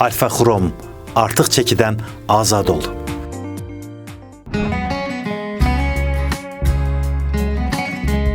Alfa-Xrom artıq çəkidən azad ol.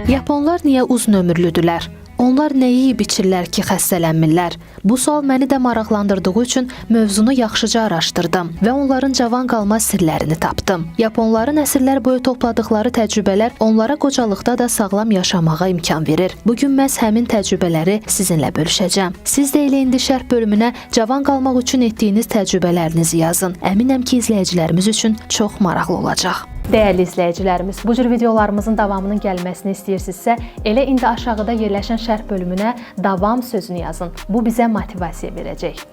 Yaponlar niyə uzun ömürlüdülər? Onlar nə yeyib içirlər ki, xəstələnmirlər? Bu sual məni də maraqlandırdığı üçün mövzunu yaxşıca araşdırdım və onların cavan qalma sirlərini tapdım. Yaponların əsrlər boyu topladıqları təcrübələr onlara qocalıqda da sağlam yaşamağa imkan verir. Bugün məhz həmin təcrübələri sizinlə bölüşəcəm. Siz də elə indi şərh bölümünə cavan qalmaq üçün etdiyiniz təcrübələrinizi yazın. Əminəm ki, izləyicilərimiz üçün çox maraqlı olacaq. Dəyərli izləyicilərimiz, bu cür videolarımızın davamının gəlməsini istəyirsinizsə, elə indi aşağıda yerləşən şərh bölümünə davam sözünü yazın. Bu bizə motivasiya verəcək.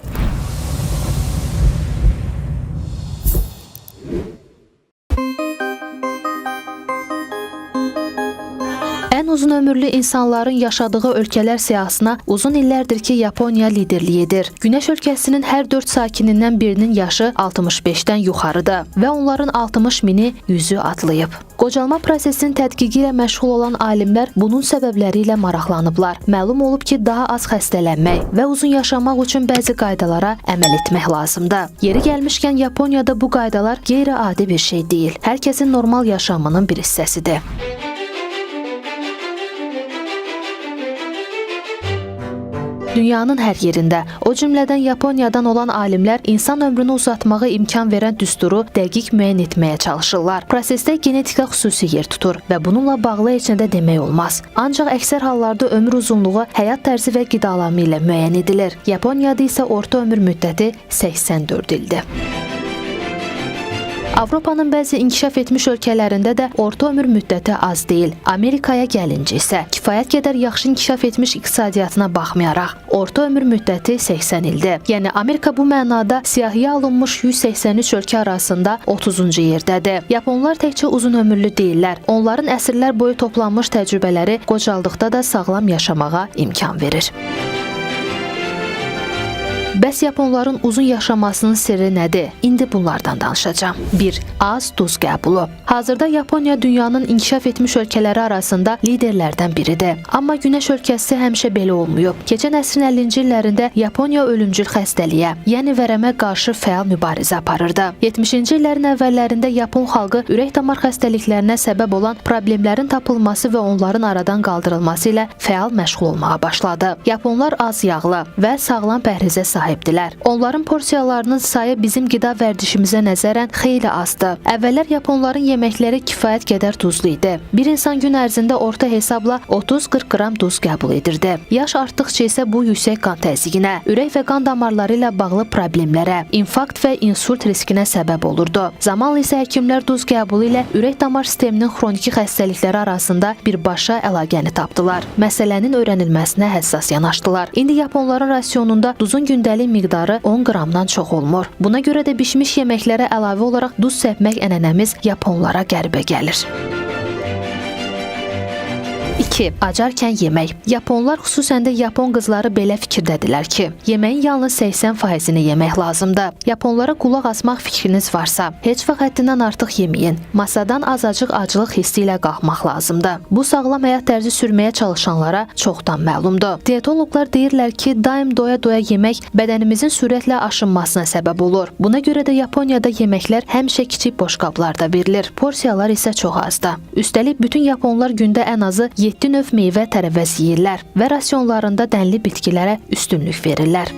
Ən uzun ömürlü insanların yaşadığı ölkələr siyahısına uzun illərdir ki, Yaponiya liderlik edir. Günəş ölkəsinin hər 4 sakinindən birinin yaşı 65-dən yuxarıdır və onların 60 mini 100-ü atlayıb. Qocalma prosesinin tədqiqi ilə məşğul olan alimlər bunun səbəbləri ilə maraqlanıblar. Məlum olub ki, daha az xəstələnmək və uzun yaşamaq üçün bəzi qaydalara əməl etmək lazımdır. Yeri gəlmişkən Yaponiyada bu qaydalar qeyri-adi bir şey deyil. Hər kəsin normal yaşamının bir hissəsidir. Dünyanın hər yerində, o cümlədən Yaponiyadan olan alimlər insan ömrünü uzatmağa imkan verən düsturu dəqiq müəyyən etməyə çalışırlar. Prosesdə genetika xüsusi yer tutur və bununla bağlı heç nə də demək olmaz. Ancaq əksər hallarda ömür uzunluğu həyat tərzi və qidalanma ilə müəyyən edilir. Yaponiyada isə orta ömür müddəti 84 ildir. Avropanın bəzi inkişaf etmiş ölkələrində də orta ömür müddəti az deyil. Amerikaya gəlincə isə kifayət qədər yaxşı inkişaf etmiş iqtisadiyyatına baxmayaraq, orta ömür müddəti 80 ildir. Yəni Amerika bu mənada siyahıya alınmış 183 ölkə arasında 30-cu yerdədir. Yaponlar təkcə uzun ömürlü deyillər. Onların əsrlər boyu toplanmış təcrübələri qocaldıqda da sağlam yaşamağa imkan verir. Bəs Yaponların uzun yaşamasının sirri nədir? İndi bunlardan danışacağım. 1. Az duz qəbulu. Hazırda Yaponiya dünyanın inkişaf etmiş ölkələri arasında liderlərdən biridir. Amma Günəş ölkəsi həmişə belə olmayıb. Keçən əsrin 50-ci illərində Yaponiya ölümcül xəstəliyə, yəni vərəmə qarşı fəal mübarizə aparırdı. 70-ci illərin əvvəllərində Yapon xalqı ürək-damar xəstəliklərinə səbəb olan problemlərin tapılması və onların aradan qaldırılması ilə fəal məşğul olmağa başladı. Yaponlar az yağlı və sağlam pəhrizə sahibdilər. Onların porsiyalarının sayı bizim qida vərdişimizə nəzərən xeyli azdır. Əvvəllər Yaponların yeməkləri kifayət qədər duzlu idi. Bir insan gün ərzində orta hesabla 30-40 qram duz qəbul edirdi. Yaş artdıqca isə bu yüksək qan təzyiqinə, ürək və qan damarları ilə bağlı problemlərə, infarkt və insult riskinə səbəb olurdu. Zamanla isə həkimlər duz qəbulu ilə ürək damar sisteminin xroniki xəstəlikləri arasında birbaşa əlaqəni tapdılar. Məsələnin öyrənilməsinə həssas yanaşdılar. İndi Yaponların rasionunda duzun gündəlik miqdarı 10 qramdan çox olmur. Buna görə də bişmiş yeməklərə əlavə olaraq duz səpmək ənənəmiz Yaponlara qəribə gəlir. 2. Acarkən yemək. Yaponlar, xüsusən də Yapon qızları belə fikirdədirlər ki, yeməyin yalnız 80%-ni yemək lazımdır. Yaponlara qulaq asmaq fikriniz varsa, heç vaxt həddindən artıq yeməyin. Masadan azacıq aclıq hissi ilə qalxmaq lazımdır. Bu sağlam həyat tərzi sürməyə çalışanlara çoxdan məlumdur. Diyetoloqlar deyirlər ki, daim doya-doya yemək bədənimizin sürətlə aşınmasına səbəb olur. Buna görə də Yaponiyada yeməklər həmişə kiçik boşqablarda verilir. Porsiyalar isə çox azdır. Üstəlik bütün Yaponlar gündə ən azı 7 növ meyvə tərəvəz yeyirlər və rasionlarında dənli bitkilərə üstünlük verirlər.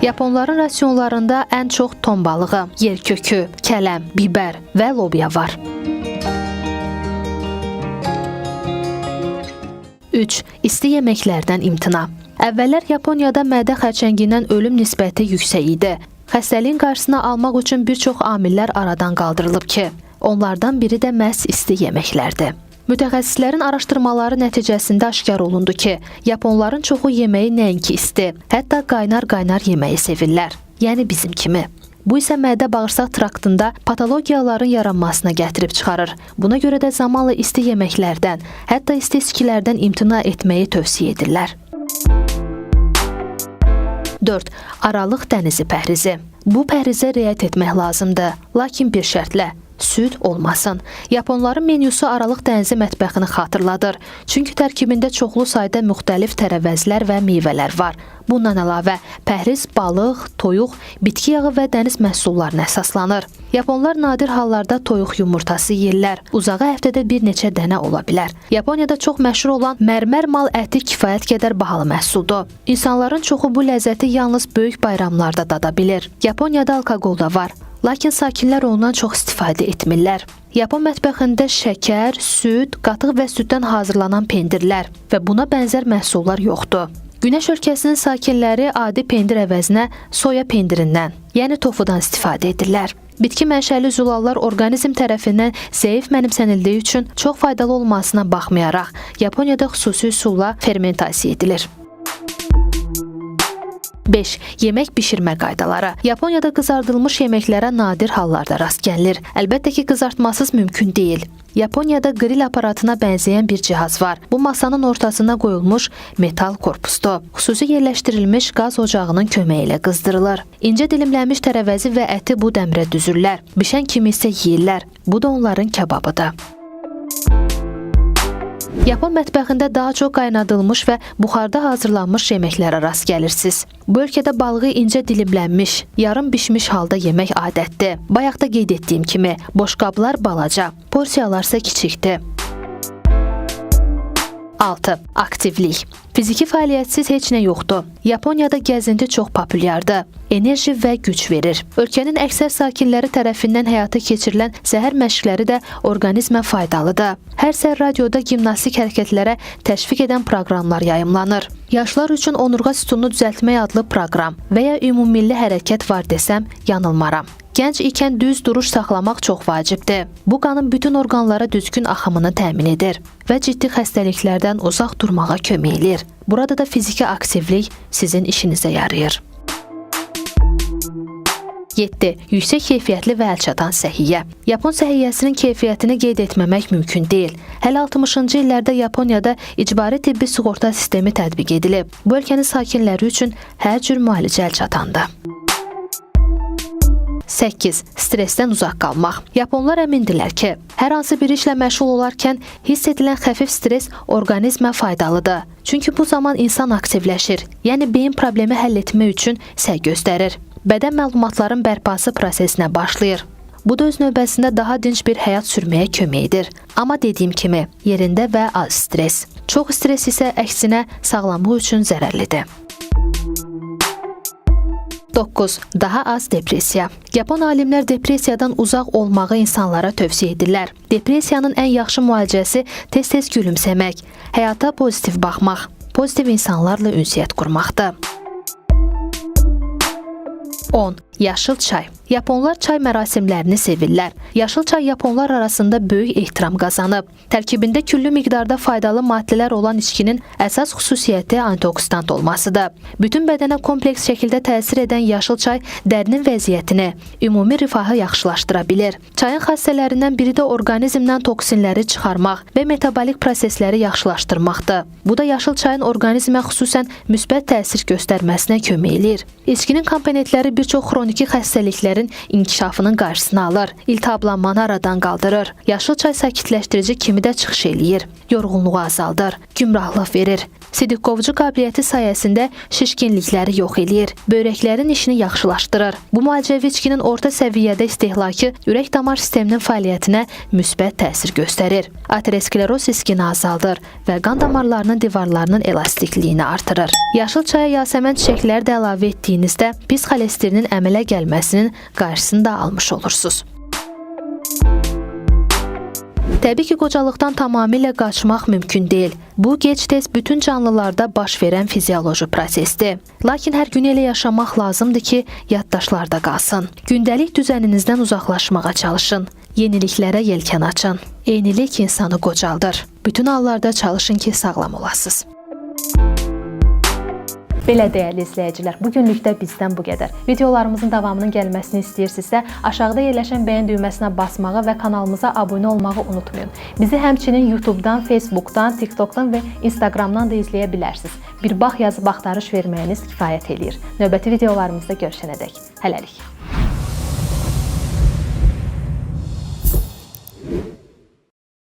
Yaponların rasionlarında ən çox ton balığı, yerkökü, kələm, bibər və lobya var. 3. İsti yeməklərdən imtina. Əvvəllər Yaponiyada mədə xərçəngindən ölüm nisbəti yüksək idi. Xəstəliyin qarşısını almaq üçün bir çox amillər aradan qaldırılıb ki, onlardan biri də məhz isti yeməklərdir. Mütəxəssislərin araşdırmaları nəticəsində aşkar olundu ki, Yaponların çoxu yeməyi nəinki isti, hətta qaynar-qaynar yeməyi sevirlər. Yəni bizim kimi. Bu isə mədə-bağırsaq traktında patologiyaların yaranmasına gətirib çıxarır. Buna görə də zamanla isti yeməklərdən, hətta isti içkilərdən imtina etməyi tövsiyə edirlər. 4. Aralıq dənizi pəhrizi. Bu pəhrizə riayət etmək lazımdır, lakin bir şərtlə. süd olmasın. Yaponların menyusu Aralıq dənizi mətbəxini xatırladır. Çünki tərkibində çoxlu sayda müxtəlif tərəvəzlər və meyvələr var. Bundan əlavə, pəhriz balıq, toyuq, bitki yağı və dəniz məhsullarına əsaslanır. Yaponlar nadir hallarda toyuq yumurtası yeyirlər. Uzağı həftədə bir neçə dənə ola bilər. Yaponiyada çox məşhur olan mərmər mal əti kifayət qədər bahalı məhsuldur. İnsanların çoxu bu ləzzəti yalnız böyük bayramlarda dada bilir. Yaponiyada alkoqol da var. Lakin sakinlər ondan çox istifadə etmirlər. Yapon mətbəxində şəkər, süd, qatıq və süddən hazırlanan pendirlər və buna bənzər məhsullar yoxdur. Günəş ölkəsinin sakinləri adi pendir əvəzinə soya pendirindən, yəni tofudan istifadə edirlər. Bitki mənşəli zulallar orqanizm tərəfindən zəif mənimsənildiyi üçün çox faydalı olmasına baxmayaraq, Yaponiyada xüsusi üsulla fermentasiya edilir. 5. Yemək bişirmə qaydaları. Yaponiyada qızardılmış yeməklərə nadir hallarda rast gəlinir. Əlbəttə ki, qızartmasız mümkün deyil. Yaponiyada qril aparatına bənzəyən bir cihaz var. Bu masanın ortasına qoyulmuş metal korpusdur. Xüsusi yerləşdirilmiş qaz ocağının köməyi ilə qızdırılır. İncə dilimlənmiş tərəvəzi və əti bu dəmrə düzürlər. Bişən kimi isə yeyirlər. Bu da onların kebabıdır. Yapon mətbəxində daha çox qaynadılmış və buxarda hazırlanmış yeməklərə rast gəlirsiniz. Bu ölkədə balığı incə dilimlənmiş, yarım bişmiş halda yemək adətdir. Bayaqda qeyd etdiyim kimi, boşqablar balaca, porsiyalar isə kiçikdir. 6. Aktivlik. Fiziki fəaliyyətsiz heç nə yoxdur. Yaponiyada gəzinti çox populyardır. Enerji və güc verir. Ölkənin əksər sakinləri tərəfindən həyata keçirilən səhər məşqləri də orqanizmə faydalıdır. Hər səhər radioda gimnastik hərəkətlərə təşviq edən proqramlar yayımlanır. Yaşlar üçün onurğa sütununu düzəltmək adlı proqram və ya ümummilli hərəkət var desəm, yanılmaram. Gənc ikən düz duruş saxlamaq çox vacibdir. Bu qanın bütün orqanlara düzgün axımını təmin edir və ciddi xəstəliklərdən uzaq durmağa kömək edir. Burada da fiziki aktivlik sizin işinizə yarayır. 7. Yüksək keyfiyyətli və əlçatan səhiyyə. Yapon səhiyyəsinin keyfiyyətini qeyd etməmək mümkün deyil. Hələ 60-cı illərdə Yaponiyada icbari tibbi sığorta sistemi tətbiq edilib. Bu ölkənin sakinləri üçün hər cür müalicə əlçatandır. 8. Stressdən uzaq qalmaq. Yaponlar əmindirlər ki, hər hansı bir işlə məşğul olarkən hiss edilən xəfif stres orqanizmə faydalıdır. Çünki bu zaman insan aktivləşir, yəni beyin problemi həll etmək üçün səy göstərir. Bədən məlumatların bərpası prosesinə başlayır. Bu da öz növbəsində daha dinc bir həyat sürməyə kömək edir. Amma dediyim kimi, yerində və az stres. Çox stres isə əksinə sağlamlıq üçün zərərlidir. 9. Daha az depressiya. Yapon alimlər depressiyadan uzaq olmağı insanlara tövsiyə edirlər. Depressiyanın ən yaxşı müalicəsi tez-tez gülümsəmək, həyata pozitiv baxmaq, pozitiv insanlarla ünsiyyət qurmaqdır. 10. Yaşıl çay. Yaponlar çay mərasimlərini sevirlər. Yaşıl çay yaponlar arasında böyük ehtiram qazanıb. Tərkibində küllü miqdarda faydalı maddələr olan içkinin əsas xüsusiyyəti antioksidant olmasıdır. Bütün bədənə kompleks şəkildə təsir edən yaşıl çay dərinin vəziyyətini, ümumi rifahı yaxşılaşdıra bilir. Çayın xassələrindən biri də orqanizmdən toksinləri çıxarmaq və metabolik prosesləri yaxşılaşdırmaqdır. Bu da yaşıl çayın orqanizmə xüsusən müsbət təsir göstərməsinə kömək edir. İçkinin komponentləri bir çox xroniki xəstəliklərin inkişafının qarşısını alır, iltihablanmanı aradan qaldırır. Yaşıl çay sakitləşdirici kimi də çıxış eləyir, yorğunluğu azaldır, gümrahlıq verir. Sidik-qovucu qabiliyyəti sayəsində şişkinlikləri yox eləyir, böbrəklərin işini yaxşılaşdırır. Bu müalicəvi içkinin orta səviyyədə istehlakı ürək-damar sisteminin fəaliyyətinə müsbət təsir göstərir. Ateroskleroz riskini azaldır və qan damarlarının divarlarının elastikliyini artırır. Yaşıl çaya yasəmən çiçəkləri də əlavə etdiyinizdə pis xolesterinin əmələ gəlməsinin qarşısını da almış olursunuz. Təbii ki, qocalıqdan tamamilə qaçmaq mümkün deyil. Bu, gec-tez bütün canlılarda baş verən fizioloji prosesdir. Lakin hər gün elə yaşamaq lazımdır ki, yaddaşlarda qalsın. Gündəlik düzəninizdən uzaqlaşmağa çalışın. Yeniliklərə yelkən açın. Eynilik insanı qocaldır. Bütün hallarda çalışın ki, sağlam olasınız. Belə dəyərli izləyicilər, bugünlükdə bizdən bu qədər. Videolarımızın davamının gəlməsini istəyirsinizsə, aşağıda yerləşən bəyən düyməsinə basmağı və kanalımıza abunə olmağı unutmayın. Bizi həmçinin YouTube-dan, Facebook-dan, TikTok-dan və Instagram-dan da izləyə bilərsiniz. Bir bax yazıb axtarış verməyiniz kifayət eləyir. Növbəti videolarımızda görüşənədək. Hələlik.